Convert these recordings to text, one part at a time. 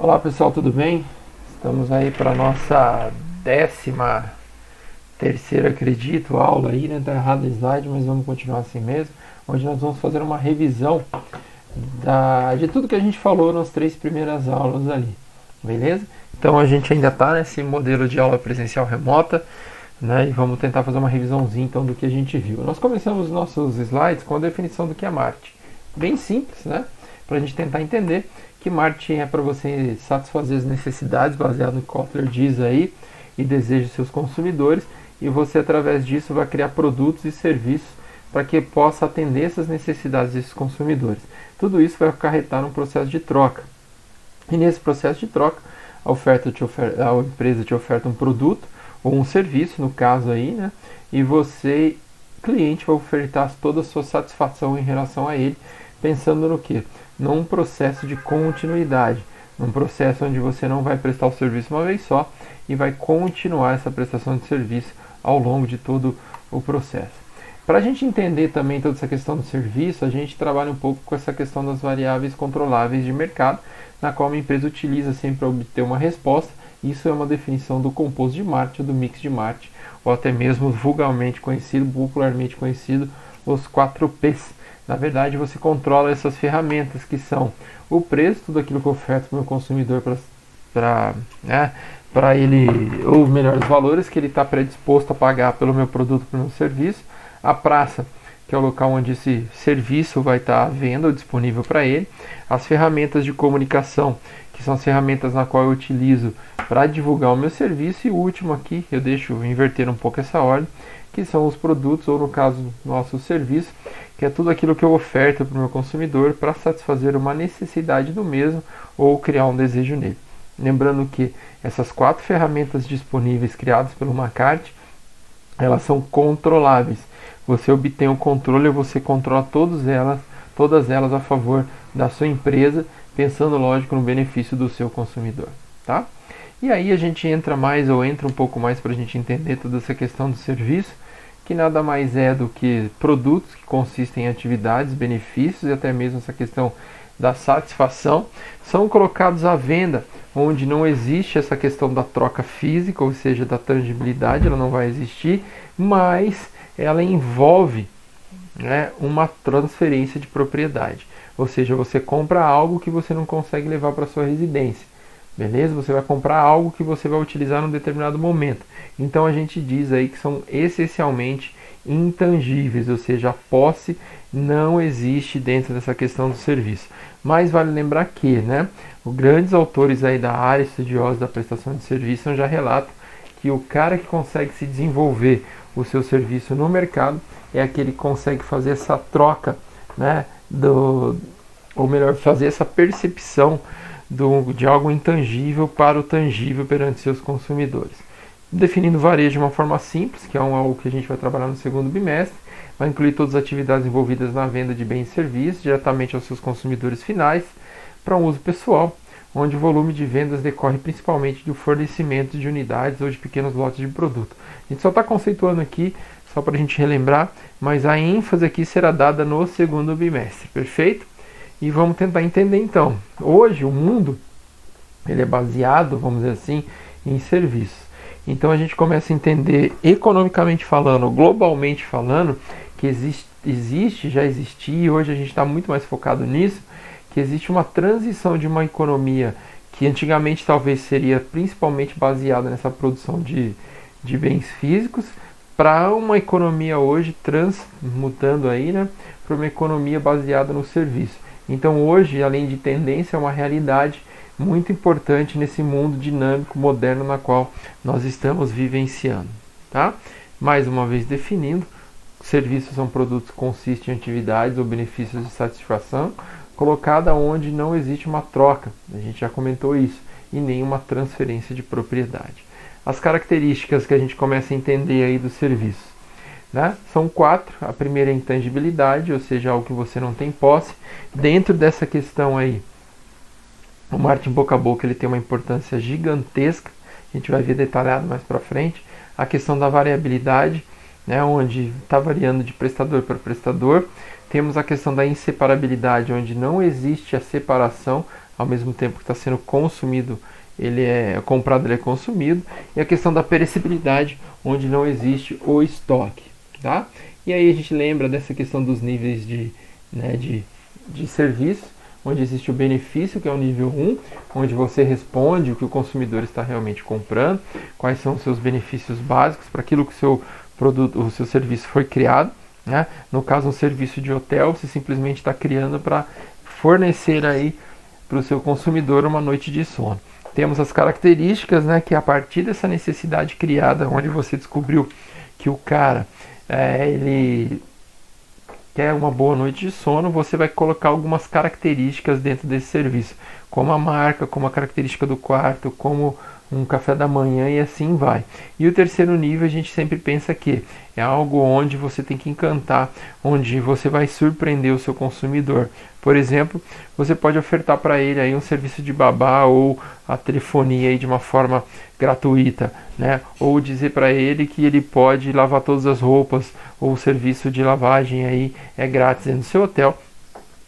Olá pessoal, tudo bem? Estamos aí para a nossa 13ª, acredito, aula aí, né? Tá errado o slide, mas vamos continuar assim mesmo. Onde nós vamos fazer uma revisão de tudo que a gente falou nas 3 primeiras aulas ali, beleza? Então a gente ainda está nesse modelo de aula presencial remota, né? E vamos tentar fazer uma revisãozinha então do que a gente viu. Nós começamos nossos slides com a definição do que é marketing. Bem simples, né? Para a gente tentar entender que marketing é para você satisfazer as necessidades baseado no que Kotler diz aí e deseja de seus consumidores, e você através disso vai criar produtos e serviços para que possa atender essas necessidades desses consumidores. Tudo isso vai acarretar num processo de troca. E nesse processo de troca, a empresa te oferta um produto ou um serviço, no caso aí, né? E você, cliente, vai ofertar toda a sua satisfação em relação a ele, pensando no quê? Num processo de continuidade, num processo onde você não vai prestar o serviço uma vez só e vai continuar essa prestação de serviço ao longo de todo o processo. Para a gente entender também toda essa questão do serviço, a gente trabalha um pouco com essa questão das variáveis controláveis de mercado, na qual uma empresa utiliza sempre para obter uma resposta. Isso é uma definição do composto de marketing, do mix de marketing, ou até mesmo vulgarmente conhecido, popularmente conhecido, os 4 Ps. Na verdade, você controla essas ferramentas que são o preço, tudo aquilo que eu oferto para o meu consumidor para ele, ou melhor, os valores que ele está predisposto a pagar pelo meu produto, pelo meu serviço, a praça, que é o local onde esse serviço vai estar à venda ou disponível para ele, as ferramentas de comunicação, que são as ferramentas na qual eu utilizo para divulgar o meu serviço, e o último aqui, eu deixo inverter um pouco essa ordem, que são os produtos, ou no caso, nosso serviço, que é tudo aquilo que eu oferto para o meu consumidor para satisfazer uma necessidade do mesmo ou criar um desejo nele. Lembrando que essas 4 ferramentas disponíveis criadas pelo Macart, elas são controláveis. Você obtém o controle e você controla todas elas a favor da sua empresa, pensando, lógico, no benefício do seu consumidor, tá? E aí a gente entra um pouco mais para a gente entender toda essa questão do serviço, que nada mais é do que produtos que consistem em atividades, benefícios e até mesmo essa questão da satisfação, são colocados à venda onde não existe essa questão da troca física, ou seja, da tangibilidade, ela não vai existir, mas ela envolve, né, uma transferência de propriedade. Ou seja, você compra algo que você não consegue levar para sua residência. Beleza? Você vai comprar algo que você vai utilizar num determinado momento. Então a gente diz aí que são essencialmente intangíveis, ou seja, a posse não existe dentro dessa questão do serviço. Mas vale lembrar que, né, os grandes autores aí da área estudiosa da prestação de serviço já relatam que o cara que consegue se desenvolver o seu serviço no mercado é aquele que consegue fazer essa troca, né, ou melhor, fazer essa percepção de algo intangível para o tangível perante seus consumidores. Definindo varejo de uma forma simples, que é algo que a gente vai trabalhar no segundo bimestre, vai incluir todas as atividades envolvidas na venda de bens e serviços diretamente aos seus consumidores finais para um uso pessoal, onde o volume de vendas decorre principalmente do fornecimento de unidades ou de pequenos lotes de produto. A gente só está conceituando aqui, só para a gente relembrar, mas a ênfase aqui será dada no segundo bimestre, perfeito? E vamos tentar entender então. Hoje o mundo ele é baseado, vamos dizer assim, em serviços. Então a gente começa a entender economicamente falando, globalmente falando, que já existia, e hoje a gente está muito mais focado nisso, que existe uma transição de uma economia que antigamente talvez seria principalmente baseada nessa produção de bens físicos, para uma economia hoje transmutando aí, né, para uma economia baseada no serviço. Então hoje, além de tendência, é uma realidade muito importante nesse mundo dinâmico, moderno, na qual nós estamos vivenciando. Tá? Mais uma vez definindo, serviços são produtos que consistem em atividades ou benefícios de satisfação, colocada onde não existe uma troca, a gente já comentou isso, e nenhuma transferência de propriedade. As características que a gente começa a entender aí dos serviços. Né? São 4. A primeira é a intangibilidade, ou seja, algo que você não tem posse. Dentro dessa questão aí, o marketing boca a boca ele tem uma importância gigantesca. A gente vai ver detalhado mais para frente. A questão da variabilidade, né, onde está variando de prestador para prestador. Temos a questão da inseparabilidade, onde não existe a separação, ao mesmo tempo que está sendo consumido, ele é comprado, ele é consumido, e a questão da perecibilidade, onde não existe o estoque, tá? E aí a gente lembra dessa questão dos níveis de serviço, onde existe o benefício, que é o nível 1, onde você responde o que o consumidor está realmente comprando, quais são os seus benefícios básicos para aquilo que o seu produto, o seu serviço foi criado, né? No caso, um serviço de hotel, você simplesmente está criando para fornecer aí para o seu consumidor uma noite de sono. Temos as características, né, que a partir dessa necessidade criada, onde você descobriu que o cara ele quer uma boa noite de sono, você vai colocar algumas características dentro desse serviço, como a marca, como a característica do quarto, como um café da manhã e assim vai. E o terceiro nível a gente sempre pensa que é algo onde você tem que encantar, onde você vai surpreender o seu consumidor. Por exemplo, você pode ofertar para ele aí um serviço de babá ou a telefonia aí de uma forma gratuita, né? Ou dizer para ele que ele pode lavar todas as roupas, ou o serviço de lavagem aí é grátis no seu hotel,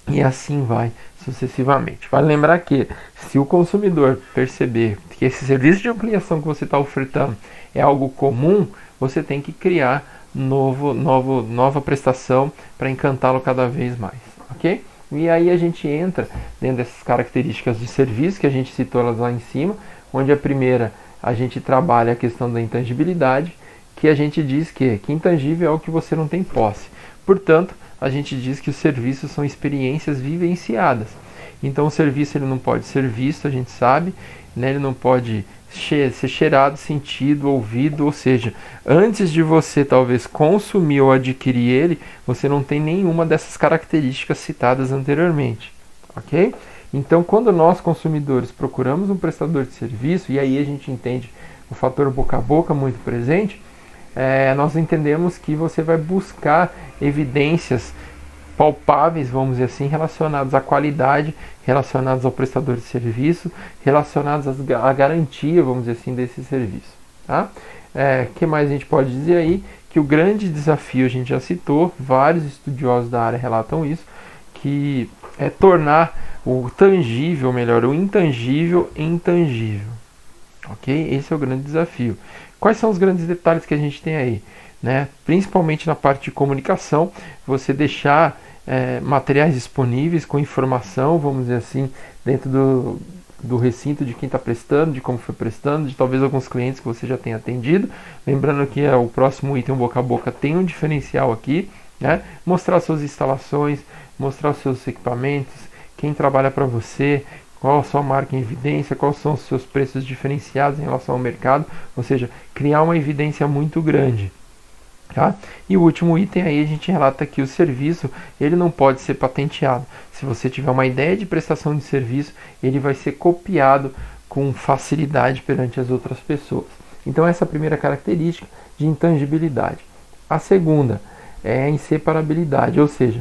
e assim vai sucessivamente. Vale lembrar que se o consumidor perceber que esse serviço de ampliação que você está ofertando é algo comum, você tem que criar nova prestação para encantá-lo cada vez mais, ok? E aí a gente entra dentro dessas características de serviço que a gente citou elas lá em cima, onde a primeira a gente trabalha a questão da intangibilidade, que a gente diz que intangível é o que você não tem posse. Portanto, a gente diz que os serviços são experiências vivenciadas. Então o serviço ele não pode ser visto, a gente sabe, né? Ele não pode ser cheirado, sentido, ouvido, ou seja, antes de você talvez consumir ou adquirir ele, você não tem nenhuma dessas características citadas anteriormente, ok? Então quando nós consumidores procuramos um prestador de serviço, e aí a gente entende o fator boca a boca muito presente, nós entendemos que você vai buscar evidências palpáveis, vamos dizer assim, relacionadas à qualidade, relacionadas ao prestador de serviço, relacionadas à garantia, vamos dizer assim, desse serviço. Tá? Que mais a gente pode dizer aí? Que o grande desafio, a gente já citou, vários estudiosos da área relatam isso, que é tornar o tangível, melhor, o intangível intangível. Ok? Esse é o grande desafio. Quais são os grandes detalhes que a gente tem aí? Né? Principalmente na parte de comunicação, você deixar materiais disponíveis com informação, vamos dizer assim, dentro do recinto de quem está prestando, de como foi prestando, de talvez alguns clientes que você já tenha atendido. Lembrando que o próximo item, boca a boca, tem um diferencial aqui, né? Mostrar suas instalações, mostrar os seus equipamentos, quem trabalha para você, qual a sua marca em evidência, quais são os seus preços diferenciados em relação ao mercado, ou seja, criar uma evidência muito grande. Tá? E o último item aí a gente relata que o serviço ele não pode ser patenteado. Se você tiver uma ideia de prestação de serviço, ele vai ser copiado com facilidade perante as outras pessoas. Então essa é a primeira característica de intangibilidade. A segunda é a inseparabilidade, ou seja,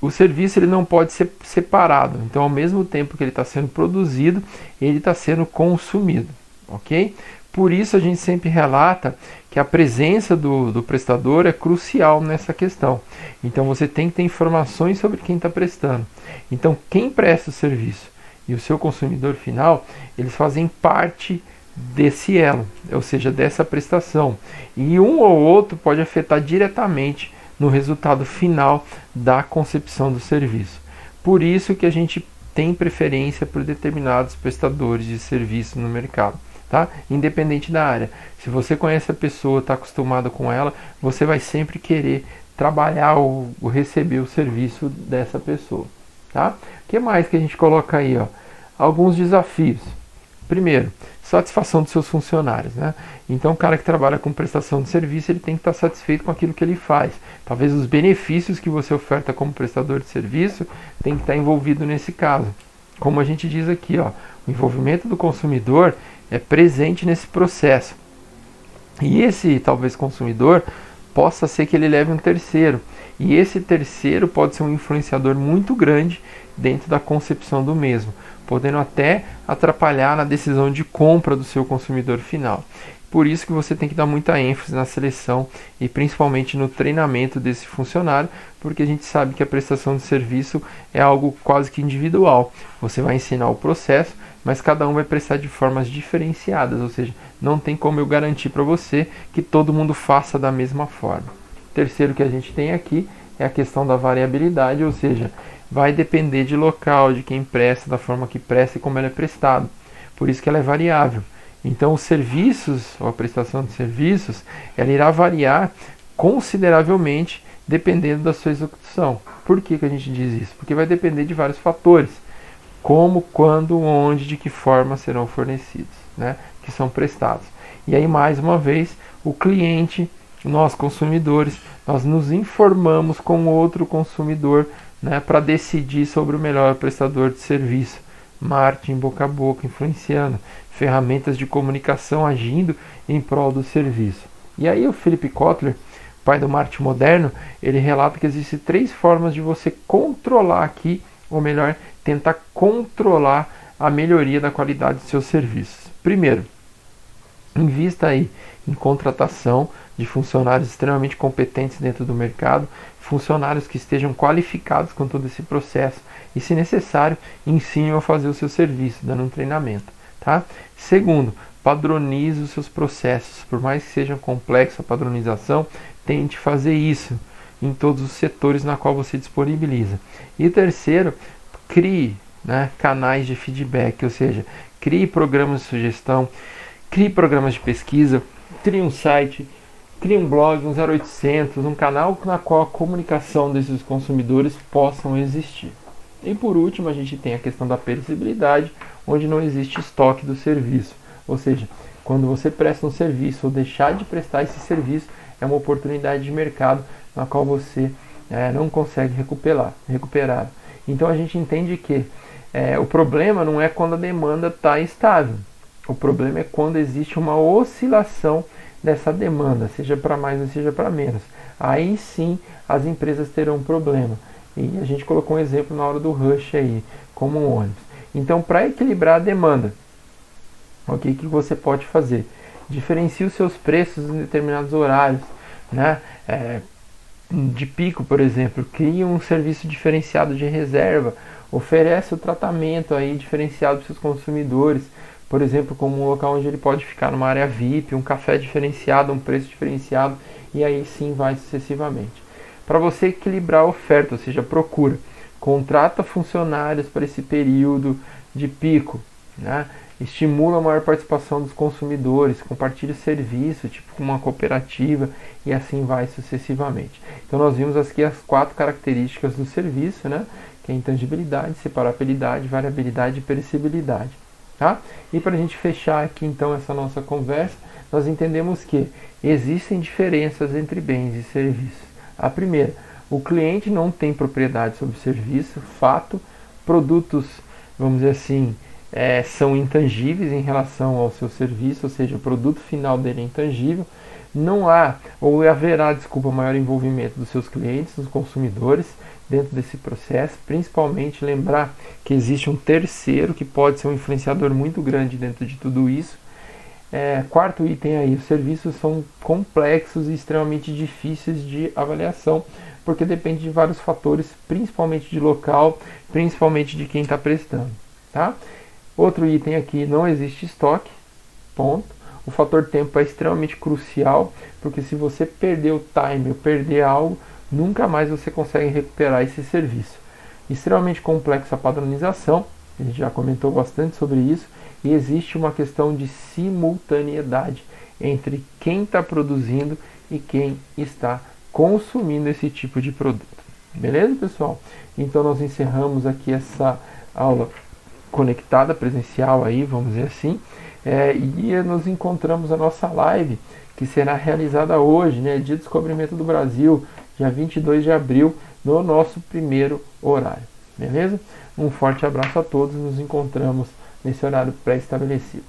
o serviço ele não pode ser separado. Então ao mesmo tempo que ele está sendo produzido, ele está sendo consumido, ok? Por isso a gente sempre relata que a presença do prestador é crucial nessa questão. Então você tem que ter informações sobre quem está prestando. Então quem presta o serviço e o seu consumidor final, eles fazem parte desse elo, ou seja, dessa prestação. E um ou outro pode afetar diretamente no resultado final da concepção do serviço. Por isso que a gente tem preferência por determinados prestadores de serviço no mercado. Tá? Independente da área. Se você conhece a pessoa, está acostumado com ela, você vai sempre querer trabalhar ou receber o serviço dessa pessoa. Tá? O que mais que a gente coloca aí? Ó? Alguns desafios. Primeiro, satisfação dos seus funcionários. Né? Então, o cara que trabalha com prestação de serviço, ele tem que estar satisfeito com aquilo que ele faz. Talvez os benefícios que você oferta como prestador de serviço tem que estar envolvido nesse caso. Como a gente diz aqui, ó, o envolvimento do consumidor é presente nesse processo. E esse, talvez, consumidor possa ser que ele leve um terceiro. E esse terceiro pode ser um influenciador muito grande dentro da concepção do mesmo, podendo até atrapalhar na decisão de compra do seu consumidor final. Por isso que você tem que dar muita ênfase na seleção e principalmente no treinamento desse funcionário, porque a gente sabe que a prestação de serviço é algo quase que individual. Você vai ensinar o processo, mas cada um vai prestar de formas diferenciadas, ou seja, não tem como eu garantir para você que todo mundo faça da mesma forma. Terceiro que a gente tem aqui é a questão da variabilidade, ou seja, vai depender de local, de quem presta, da forma que presta e como ela é prestado. Por isso que ela é variável. Então, os serviços, ou a prestação de serviços, ela irá variar consideravelmente dependendo da sua execução. Por que a gente diz isso? Porque vai depender de vários fatores, como, quando, onde, de que forma serão fornecidos, né, que são prestados. E aí, mais uma vez, o cliente, nós consumidores, nós nos informamos com outro consumidor, né, para decidir sobre o melhor prestador de serviço. Marketing boca a boca influenciando, ferramentas de comunicação agindo em prol do serviço. E aí o Philip Kotler, pai do marketing moderno, ele relata que existem 3 formas de você controlar aqui, ou melhor, tentar controlar a melhoria da qualidade dos seus serviços. Primeiro, invista aí em contratação de funcionários extremamente competentes dentro do mercado, funcionários que estejam qualificados com todo esse processo e, se necessário, ensine a fazer o seu serviço, dando um treinamento. Tá? Segundo, padronize os seus processos. Por mais que seja complexa a padronização, tente fazer isso em todos os setores na qual você disponibiliza. E terceiro, crie, né, canais de feedback, ou seja, crie programas de sugestão, crie programas de pesquisa, crie um site, crie um blog, um 0800, um canal na qual a comunicação desses consumidores possam existir. E por último, a gente tem a questão da perecibilidade, onde não existe estoque do serviço. Ou seja, quando você presta um serviço ou deixar de prestar esse serviço, é uma oportunidade de mercado na qual você não consegue recuperar. Então a gente entende que o problema não é quando a demanda está estável. O problema é quando existe uma oscilação dessa demanda, seja para mais ou seja para menos. Aí sim as empresas terão um problema. E a gente colocou um exemplo na hora do rush aí, como um ônibus. Então, para equilibrar a demanda, o que você pode fazer? Diferencie os seus preços em determinados horários, né? De pico, por exemplo, crie um serviço diferenciado de reserva, oferece o tratamento aí diferenciado para os seus consumidores, por exemplo, como um local onde ele pode ficar numa área VIP, um café diferenciado, um preço diferenciado, e aí sim vai sucessivamente. Para você equilibrar a oferta, ou seja, procura, contrata funcionários para esse período de pico, né? Estimula a maior participação dos consumidores, compartilha o serviço, tipo uma cooperativa, e assim vai sucessivamente. Então nós vimos aqui as 4 características do serviço, né? Que é intangibilidade, separabilidade, variabilidade e perecibilidade. Tá? E para a gente fechar aqui então essa nossa conversa, nós entendemos que existem diferenças entre bens e serviços. A primeira, o cliente não tem propriedade sobre o serviço, fato, produtos, vamos dizer assim, são intangíveis em relação ao seu serviço, ou seja, o produto final dele é intangível. Não há, ou haverá, maior envolvimento dos seus clientes, dos consumidores, dentro desse processo, principalmente lembrar que existe um terceiro que pode ser um influenciador muito grande dentro de tudo isso. Quarto item aí, os serviços são complexos e extremamente difíceis de avaliação, porque depende de vários fatores, principalmente de local, principalmente de quem está prestando. Tá? Outro item aqui, não existe estoque, ponto. O fator tempo é extremamente crucial, porque se você perder o time ou perder algo, nunca mais você consegue recuperar esse serviço. Extremamente complexa a padronização, a gente já comentou bastante sobre isso, e existe uma questão de simultaneidade entre quem está produzindo e quem está consumindo esse tipo de produto. Beleza, pessoal? Então nós encerramos aqui essa aula conectada, presencial aí, vamos dizer assim, e nos encontramos na nossa live, que será realizada hoje, né, Dia de Descobrimento do Brasil, dia 22 de abril, no nosso primeiro horário. Beleza? Um forte abraço a todos, nos encontramos nesse horário pré-estabelecido.